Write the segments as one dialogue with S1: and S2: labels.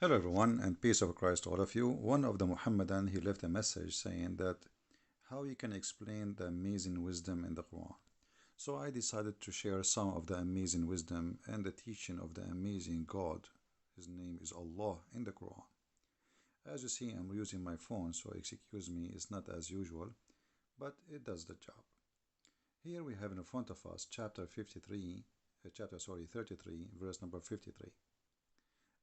S1: Hello everyone and peace of Christ to all of you. One of the Muhammadan, he left a message saying that how you can explain the amazing wisdom in the Quran. So I decided to share some of the amazing wisdom and the teaching of the amazing God. His name is Allah in the Quran. As you see, I'm using my phone, so excuse me, it's not as usual, but it does the job. Here we have in front of us chapter 33, verse number 53.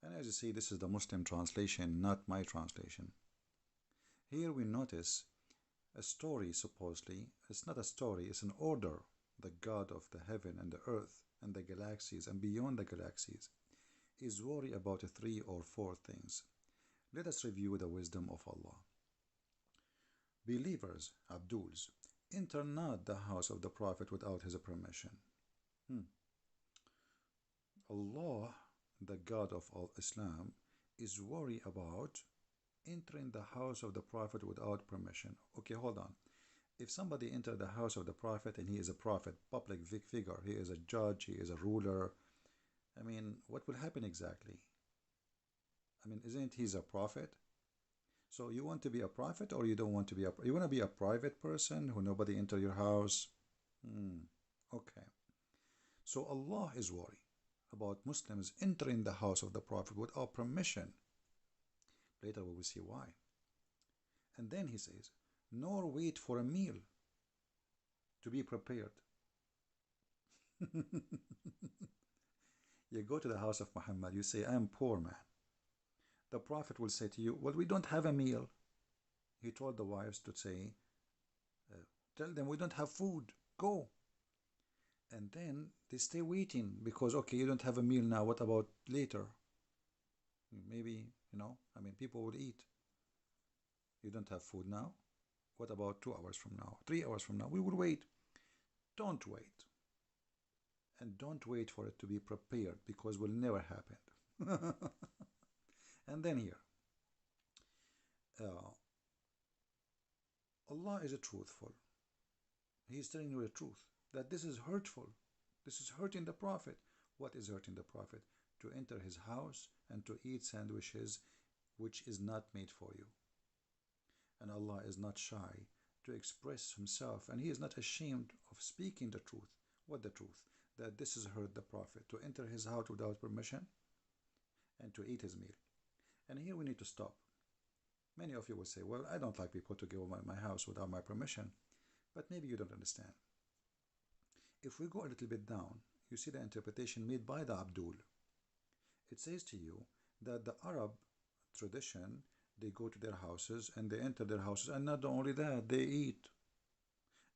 S1: And as you see, this is the Muslim translation, not my translation. Here we notice a story, supposedly. It's not a story, it's an order. The God of the heaven and the earth and the galaxies and beyond the galaxies is worried about three or four things. Let us review the wisdom of Allah. Believers, Abduls, enter not the house of the Prophet without his permission. Allah, the God of all Islam, is worried about entering the house of the Prophet without permission. Okay, hold on. If somebody entered the house of the Prophet and he is a prophet, public figure, he is a judge, he is a ruler, I mean, what will happen exactly? I mean, isn't he a prophet? So you want to be a prophet or you don't want to be you want to be a private person who nobody enter your house? Okay. So Allah is worried about Muslims entering the house of the Prophet without permission. Later we will see why. And then he says, nor wait for a meal to be prepared. You go to the house of Muhammad, you say, I am poor man. The Prophet will say to you, well, we don't have a meal. He told the wives to say, tell them we don't have food, go. And then they stay waiting because, okay, you don't have a meal now, what about later? Maybe, I mean, people will eat. You don't have food now? What about 2 hours from now, 3 hours from now? We will wait. Don't wait. And don't wait for it to be prepared because it will never happen. And then here, Allah is a truthful. He is telling you the truth, that this is hurtful. This is hurting the Prophet. What is hurting the Prophet? To enter his house and to eat sandwiches which is not made for you. And Allah is not shy to express himself, and he is not ashamed of speaking the truth. What the truth? That this has hurt the Prophet, to enter his house without permission and to eat his meal. And here we need to stop. Many of you will say, well, I don't like people to go in my house without my permission. But maybe you don't understand. If we go a little bit down, you see the interpretation made by the Abdul. It says to you that the Arab tradition, they go to their houses and they enter their houses, and not only that, they eat.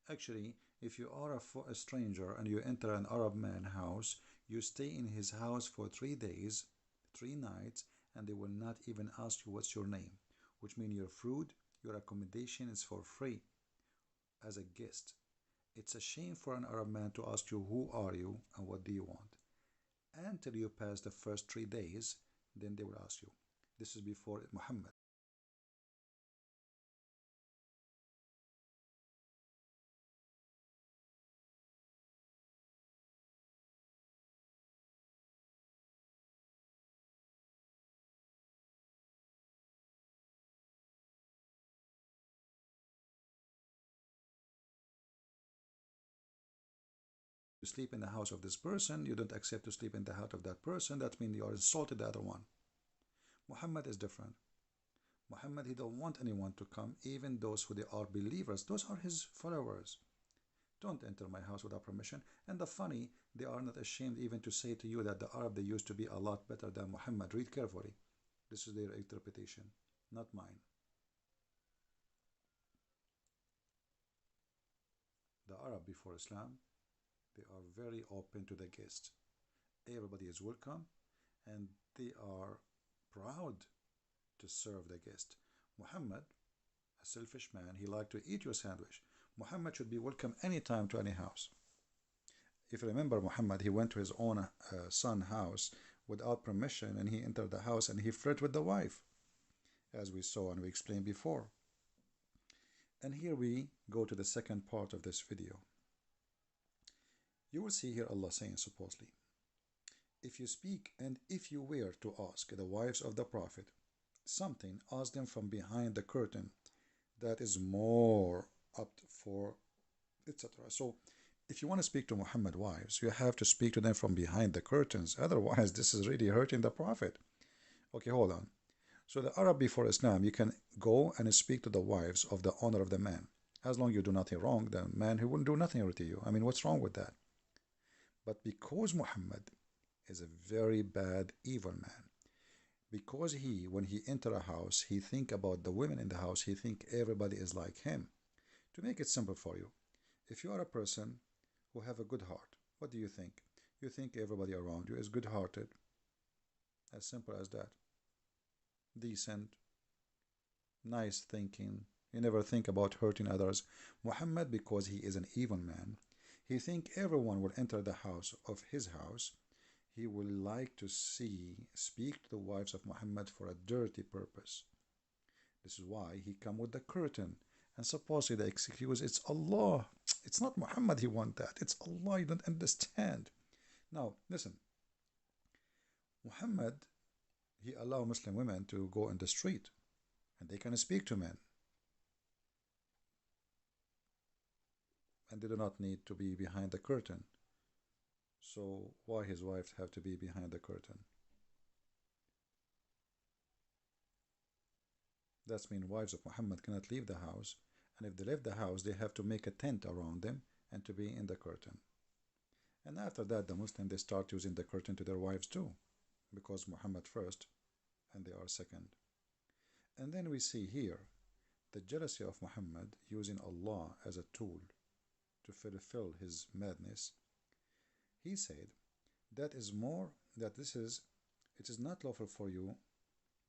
S1: Actually, if you are a stranger and you enter an Arab man's house, you stay in his house for 3 days, 3 nights, and they will not even ask you what's your name, which means your food, your accommodation is for free as a guest. It's a shame for an Arab man to ask you who are you and what do you want. Until you pass the first 3 days, then they will ask you. This is before Muhammad. You sleep in the house of this person, you don't accept to sleep in the house of that person, that means you are insulted the other one. Muhammad is different. Muhammad, he don't want anyone to come, even those who they are believers. Those are his followers. Don't enter my house without permission. And the funny, they are not ashamed even to say to you that the Arab, they used to be a lot better than Muhammad. Read carefully. This is their interpretation, not mine. The Arab before Islam, they are very open to the guests. Everybody is welcome and they are proud to serve the guest. Muhammad, a selfish man, he liked to eat your sandwich. Muhammad should be welcome anytime to any house. If you remember, Muhammad, he went to his own son's house without permission, and he entered the house and he flirted with the wife, as we saw and we explained before. And here we go to the second part of this video. You will see here Allah saying supposedly, If you speak and if you were to ask the wives of the Prophet something, ask them from behind the curtain that is more up for etc. So if you want to speak to Muhammad wives, you have to speak to them from behind the curtains. Otherwise, this is really hurting the Prophet. Okay, hold on. So the Arab before Islam, you can go and speak to the wives of the owner of the man. As long as you do nothing wrong, the man he wouldn't do nothing to you. I mean, what's wrong with that? But because Muhammad is a very bad, evil man, because he, when he enter a house, he think about the women in the house, he think everybody is like him. To make it simple for you, if you are a person who have a good heart, what do you think? You think everybody around you is good-hearted. As simple as that. Decent, nice thinking. You never think about hurting others. Muhammad, because he is an evil man, he think everyone will enter the house of his house. He will like to speak to the wives of Muhammad for a dirty purpose. This is why he come with the curtain. And supposedly the excuse, it's Allah. It's not Muhammad he want that. It's Allah. You don't understand. Now, listen. Muhammad, he allow Muslim women to go in the street and they can speak to men. And they do not need to be behind the curtain. So why his wives have to be behind the curtain? That means wives of Muhammad cannot leave the house, and if they leave the house, they have to make a tent around them and to be in the curtain. And after that, the Muslims, they start using the curtain to their wives too, because Muhammad first, and they are second. And then we see here the jealousy of Muhammad using Allah as a tool to fulfill his madness. He said, that is more, that it is not lawful for you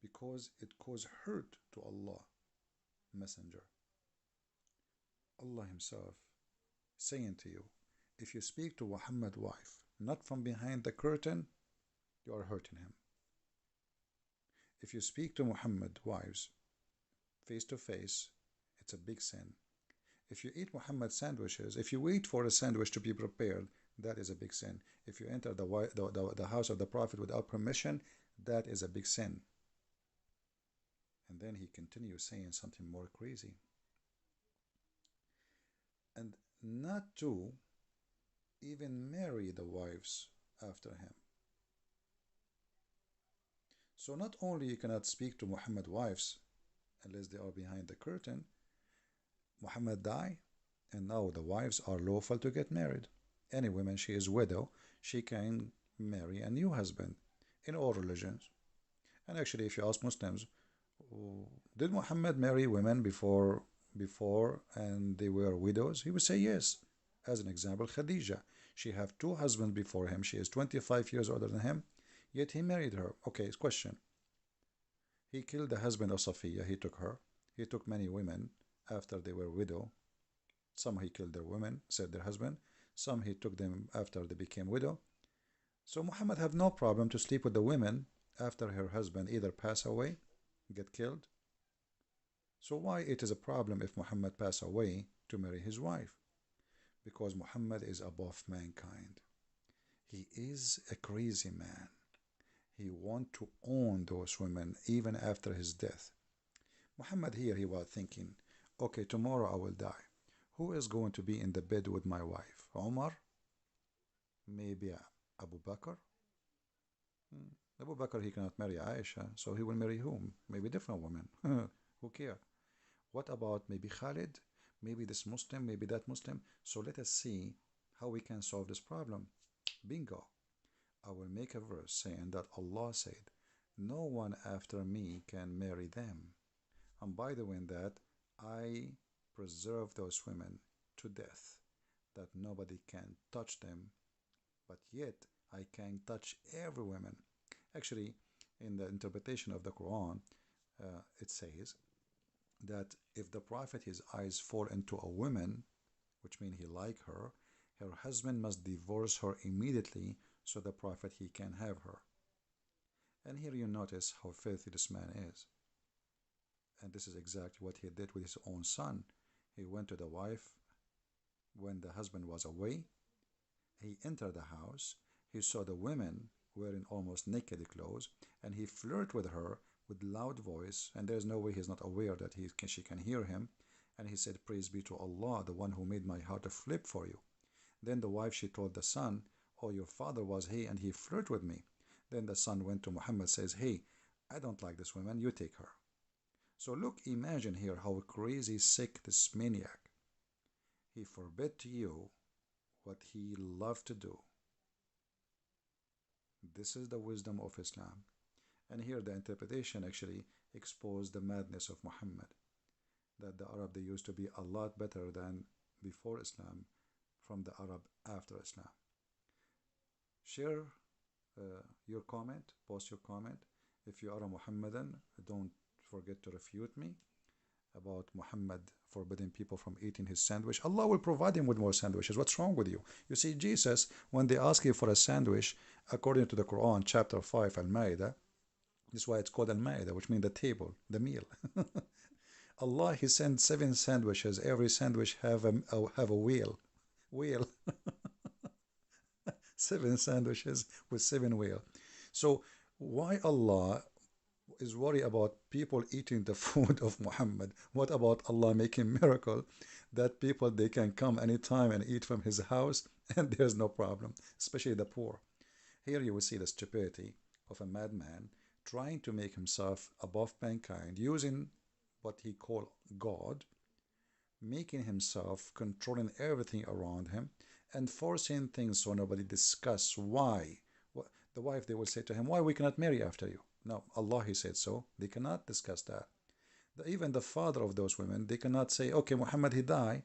S1: because it cause hurt to Allah, Messenger. Allah Himself saying to you, if you speak to Muhammad's wife, not from behind the curtain, you are hurting him. If you speak to Muhammad's wives face to face, it's a big sin. If you eat Muhammad's sandwiches, if you wait for a sandwich to be prepared, that is a big sin. If you enter the house of the Prophet without permission, that is a big sin. And then he continues saying something more crazy. And not to even marry the wives after him. So not only you cannot speak to Muhammad's wives unless they are behind the curtain, Muhammad died, and now the wives are lawful to get married. Any woman, she is widow, she can marry a new husband in all religions. And actually, if you ask Muslims, did Muhammad marry women before and they were widows? He would say yes. As an example, Khadija, she have two husbands before him. She is 25 years older than him, yet he married her. Okay, question. He killed the husband of Safiya. He took her. He took many women after they were widow. Some he killed their women, said their husband. Some he took them after they became widow. So Muhammad have no problem to sleep with the women after her husband either pass away, get killed. So why it is a problem if Muhammad pass away to marry his wife? Because Muhammad is above mankind. He is a crazy man. He want to own those women even after his death. Muhammad here, he was thinking, okay, tomorrow I will die. Who is going to be in the bed with my wife? Omar? Maybe Abu Bakr? Abu Bakr, he cannot marry Aisha, so he will marry whom? Maybe different women. Who care? What about maybe Khalid? Maybe this Muslim, maybe that Muslim. So let us see how we can solve this problem. Bingo. I will make a verse saying that Allah said, no one after me can marry them. And by the way, in that, I preserve those women to death, that nobody can touch them, but yet I can touch every woman. Actually, in the interpretation of the Quran, it says that if the Prophet, his eyes fall into a woman, which means he like her husband must divorce her immediately so the Prophet, he can have her. And here you notice how filthy this man is. And this is exactly what he did with his own son. He went to the wife when the husband was away. He entered the house. He saw the women wearing almost naked clothes, and he flirted with her with loud voice, and there's no way he's not aware that she can hear him. And he said, "Praise be to Allah, the one who made my heart a flip for you." Then the wife, she told the son, "Oh, your father was he, and he flirted with me." Then the son went to Muhammad, says, "Hey, I don't like this woman, you take her." So look, imagine here how crazy, sick this maniac. He forbid to you what he loved to do. This is the wisdom of Islam. And here the interpretation actually exposed the madness of Muhammad, that the Arab, they used to be a lot better than before Islam from the Arab after Islam. Share your comment, post your comment. If you are a Muhammadan, don't forget to refute me about Muhammad forbidding people from eating his sandwich. Allah will provide him with more sandwiches. What's wrong with you? You see, Jesus, when they ask you for a sandwich, according to the Quran, chapter 5, Al-Ma'idah, this is why it's called Al-Ma'idah, which means the table, the meal. Allah, He sent 7 sandwiches. Every sandwich have a wheel. Wheel. 7 sandwiches with 7 wheel. So why Allah is worried about people eating the food of Muhammad? What about Allah making miracle that people, they can come anytime and eat from His house and there's no problem, especially the poor? Here you will see the stupidity of a madman trying to make himself above mankind, using what he called God, making himself controlling everything around him, and forcing things so nobody discuss why. The wife, they will say to him, "Why we cannot marry after you?" No, Allah, He said so. They cannot discuss that. Even the father of those women, they cannot say, "Okay, Muhammad, he died.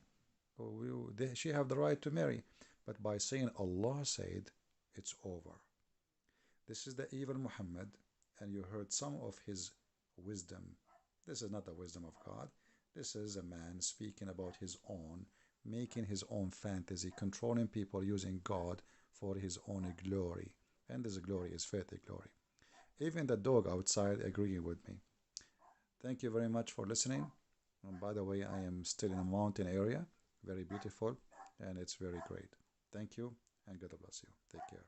S1: She have the right to marry." But by saying Allah said, it's over. This is the evil Muhammad, and you heard some of his wisdom. This is not the wisdom of God. This is a man speaking about his own, making his own fantasy, controlling people using God for his own glory. And this glory is filthy glory. Even the dog outside agreeing with me. Thank you very much for listening. And by the way, I am still in a mountain area, very beautiful, and it's very great. Thank you, and God bless you. Take care.